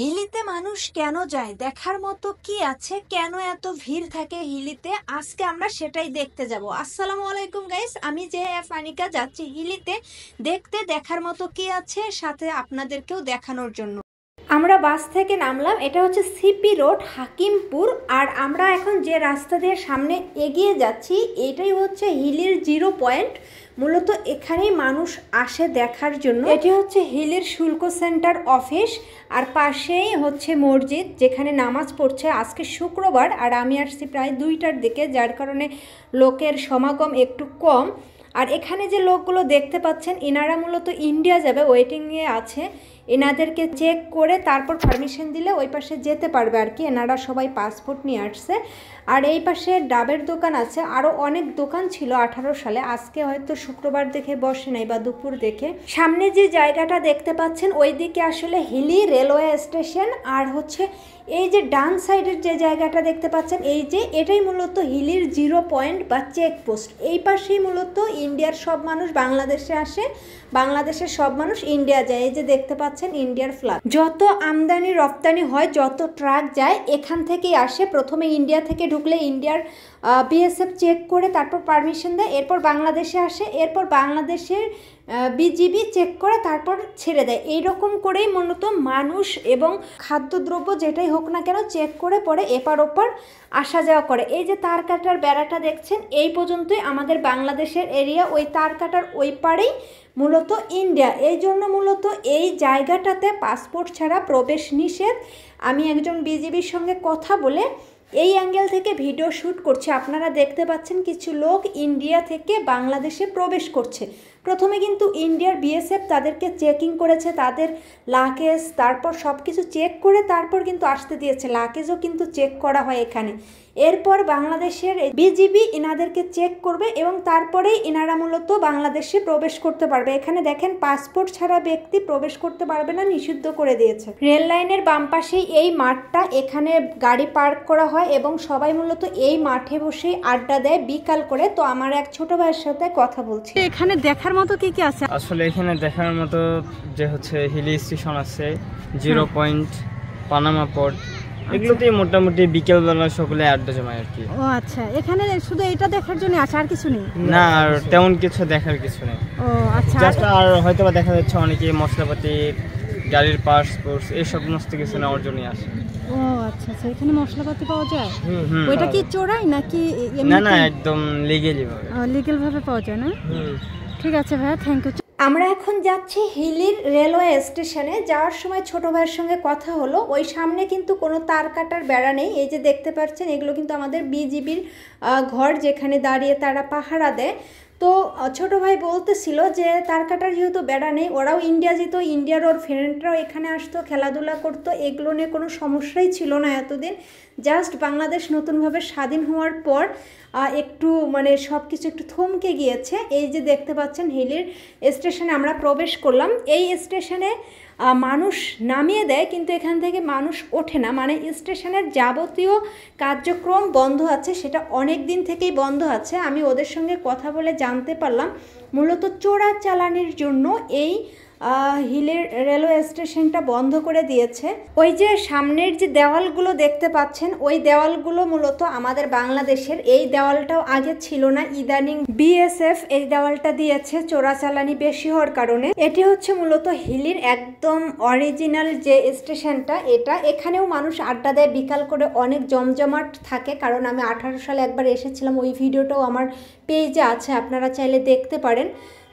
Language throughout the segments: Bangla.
হিলিতে মানুষ কেন যায়, দেখার মতো কি আছে, কেন এত ভিড় থাকে হিলিতে, আজকে আমরা সেটাই দেখতে যাব। আসসালামু আলাইকুম গাইস, আমি যে ফানিকা যাচ্ছি হিলিতে দেখতে দেখার মতো কি আছে, সাথে আপনাদেরকেও দেখানোর জন্য। আমরা বাস থেকে নামলাম, এটা হচ্ছে সিপি রোড হাকিমপুর, আর আমরা এখন যে রাস্তা দিয়ে সামনে এগিয়ে যাচ্ছি এটাই হচ্ছে হিলির 0 পয়েন্ট। মূলত এখানেই মানুষ আসে দেখার জন্য। এটি হচ্ছে হিলির শুল্ক সেন্টার অফিস, আর পাশেই হচ্ছে মসজিদ যেখানে নামাজ পড়ছে। আজকে শুক্রবার আর আমি আসছি প্রায় 2টার দিকে, যার কারণে লোকের সমাগম একটু কম। আর এখানে যে লোকগুলো দেখতে পাচ্ছেন এনারা মূলত ইন্ডিয়া যাবে, ওয়েটিংয়ে আছে। এনাদেরকে চেক করে তারপর পারমিশন দিলে ওই পাশে যেতে পারবে আর কি। এনারা সবাই পাসপোর্ট নিয়ে আসছে। আর এই পাশে ডাবের দোকান আছে, আরও অনেক দোকান ছিল 18 সালে, আজকে হয়তো শুক্রবার দেখে বসে নাই বা দুপুর দেখে। সামনে যে জায়গাটা দেখতে পাচ্ছেন ওই দিকে আসলে হিলি রেলওয়ে স্টেশন, আর হচ্ছে এই যে ডান সাইডের যে জায়গাটা দেখতে পাচ্ছেন এই যে এটাই মূলত হিলির 0 পয়েন্ট বা চেকপোস্ট। এই পাশেই মূলত ইন্ডিয়ার সব মানুষ বাংলাদেশে আসে, বাংলাদেশের সব মানুষ ইন্ডিয়া যায়। এই যে দেখতে পাচ্ছেন ইন্ডিয়ার ফ্ল্যাগ। যত আমদানি রপ্তানি হয়, যত ট্রাক যায় এখান থেকেই আসে। প্রথমে ইন্ডিয়া থেকে ঢুকলে ইন্ডিয়ার বিএসএফ চেক করে তারপর পারমিশন দেয়, এরপর বাংলাদেশে আসে, এরপর বাংলাদেশের বিজিবি চেক করে তারপর ছেড়ে দেয়। এইরকম করেই মূলত মানুষ এবং খাদ্যদ্রব্য যেটাই হোক না কেন চেক করে পরে এপার ওপার আসা যাওয়া করে। এই যে তার কাটার বেড়াটা দেখছেন এই পর্যন্তই আমাদের বাংলাদেশের এরিয়া, ওই তার কাটার ওই পারেই মূলত ইন্ডিয়া। এই জন্য মূলত এই জায়গাটাতে পাসপোর্ট ছাড়া প্রবেশ নিষেধ। আমি একজন বিজিবির সঙ্গে কথা বলে এই অ্যাঙ্গেল থেকে ভিডিও শ্যুট করছি। আপনারা দেখতে পাচ্ছেন কিছু লোক ইন্ডিয়া থেকে বাংলাদেশে প্রবেশ করছে। প্রথমে কিন্তু ইন্ডিয়ার বিএসএফ তাদেরকে চেকিং করেছে, তাদের লাগেজ তারপর সব কিছু চেক করে তারপর কিন্তু আসতে দিয়েছে। লাগেজও কিন্তু চেক করা হয় এখানে। এরপর বাংলাদেশের বিজিবি এনাদেরকে চেক করবে এবং তারপরেই এনারা মূলত বাংলাদেশে প্রবেশ করতে পারবে। এখানে দেখেন পাসপোর্ট ছাড়া ব্যক্তি প্রবেশ করতে পারবে না, নিষিদ্ধ করে দিয়েছে। রেল লাইনের বাম পাশেই এই মাঠটা, এখানে গাড়ি পার্ক করা হয় এবং সবাই মূলত এই মাঠে বসে আড্ডা দেয় বিকাল করে। তো আমার এক ছোট ভাইয়ের সাথে কথা বলছি। এখানে দেখার মতো কি কি আছে? আসলে এখানে দেখার মতো যে হচ্ছে হিলি স্টেশন আছে, 0 পয়েন্ট, পানামা পোর্ট, এগুলোতেই মোটামুটি বিকেলবেলা সকলে আড্ডা জমায় আর কি। ও আচ্ছা, এখানে শুধু এটা দেখার জন্য আছে, আর কিছু নেই? না, আর তেমন কিছু দেখার কিছু নেই। ও আচ্ছা, জাস্ট আর হয়তো বা দেখা যাচ্ছে অনেকে মশলাপাতি, গাড়ির পার্টস এই সমস্ত কিছু নেওয়ার জন্যই আসে। ও আচ্ছা আচ্ছা, এখানে মশলাপাতি পাওয়া যায়? ওইটা কি চোরাই নাকি? না না, একদম লিগ্যালি ভাবে। লিগ্যাল ভাবে পাওয়া যায় না? ঠিক আছে ভাইয়া, থ্যাংক ইউ। আমরা এখন যাচ্ছি হিলির রেলওয়ে স্টেশনে। যাওয়ার সময় ছোট ভাইয়ের সঙ্গে কথা হলো, ওই সামনে কিন্তু কোনো তার কাটার বেড়া নেই। এই যে দেখতে পাচ্ছেন এগুলো কিন্তু আমাদের বিজিবির ঘর, যেখানে দাঁড়িয়ে তারা পাহারা দেয়। তো ছোট ভাই বলতেছিল যে তার কাটার যেহেতু বেড়া নেই, ওরাও ইন্ডিয়া যেত, ইন্ডিয়ার ওর ফ্রেন্ডরাও এখানে আসতো, খেলাধুলা করতো, এগুলো নিয়ে কোনো সমস্যাই ছিল না এতদিন। জাস্ট বাংলাদেশ নতুনভাবে স্বাধীন হওয়ার পর একটু মানে সব কিছু একটু থমকে গিয়েছে। এই যে দেখতে পাচ্ছেন হিলির স্টেশনে আমরা প্রবেশ করলাম। এই স্টেশনে মানুষ নামিয়ে দেয় কিন্তু এখান থেকে মানুষ ওঠে না, মানে স্টেশনের যাবতীয় কার্যক্রম বন্ধ আছে, সেটা অনেক দিন থেকেই বন্ধ আছে। আমি ওদের সঙ্গে কথা বলে জানতে পারলাম মূলত চোরাচালানির জন্য এই হিলের রেলওয়ে স্টেশনটা বন্ধ করে দিয়েছে। ওই যে সামনের যে দেওয়ালগুলো দেখতে পাচ্ছেন ওই দেওয়ালগুলো মূলত আমাদের বাংলাদেশের। এই দেওয়ালটাও আগে ছিল না, ইদানিং বিএসএফ এই দেওয়ালটা দিয়েছে চোরাচালানি বেশি হওয়ার কারণে। এটি হচ্ছে মূলত হিলির একদম অরিজিনাল যে স্টেশনটা, এটা। এখানেও মানুষ আড্ডা দেয় বিকাল করে, অনেক জমজমাট থাকে, কারণ আমি 18 সালে একবার এসেছিলাম, ওই ভিডিওটাও আমার পেজে আছে, আপনারা চাইলে দেখতে পারেন।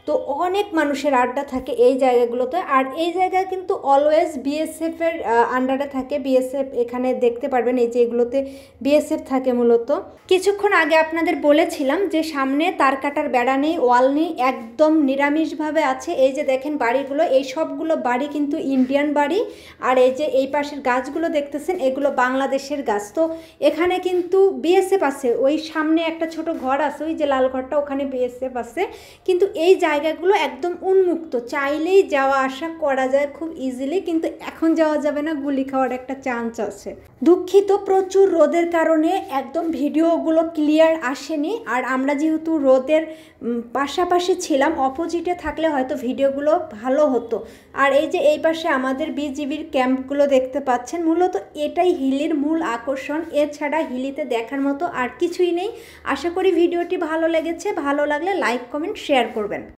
তো অনেক মানুষের আড্ডা থাকে এই জায়গাগুলোতে। আর এই জায়গায় কিন্তু অলওয়েজ বিএসএফের আন্ডারে থাকে। বিএসএফ এখানে দেখতে পারবেন, এই যে এগুলোতে বিএসএফ থাকে মূলত। কিছুক্ষণ আগে আপনাদের বলেছিলাম যে সামনে তার কাটার বেড়া নেই, ওয়াল নেই, একদম নিরামিষভাবে আছে। এই যে দেখেন বাড়িগুলো, এই সবগুলো বাড়ি কিন্তু ইন্ডিয়ান বাড়ি। আর এই যে এই পাশের গাছগুলো দেখতেছেন এগুলো বাংলাদেশের গাছ। তো এখানে কিন্তু বিএসএফ আছে। ওই সামনে একটা ছোট ঘর আছে, ওই যে লাল ঘরটা, ওখানে বিএসএফ আছে। কিন্তু এই জায়গাগুলো একদম উন্মুক্ত, চাইলেই যাওয়া আসা করা যায় খুব ইজিলি, কিন্তু এখন যাওয়া যাবে না, গুলি খাওয়ার একটা চান্স আছে। দুঃখিত, প্রচুর রোদের কারণে একদম ভিডিওগুলো ক্লিয়ার আসেনি। আর আমরা যেহেতু রোদের পাশাপাশি ছিলাম, অপোজিটে থাকলে হয়তো ভিডিওগুলো ভালো হতো। আর এই যে এই পাশে আমাদের বিজিবির ক্যাম্পগুলো দেখতে পাচ্ছেন, মূলত এটাই হিলির মূল আকর্ষণ। এছাড়া হিলিতে দেখার মতো আর কিছুই নেই। আশা করি ভিডিওটি ভালো লেগেছে, ভালো লাগলে লাইক কমেন্ট শেয়ার করবেন।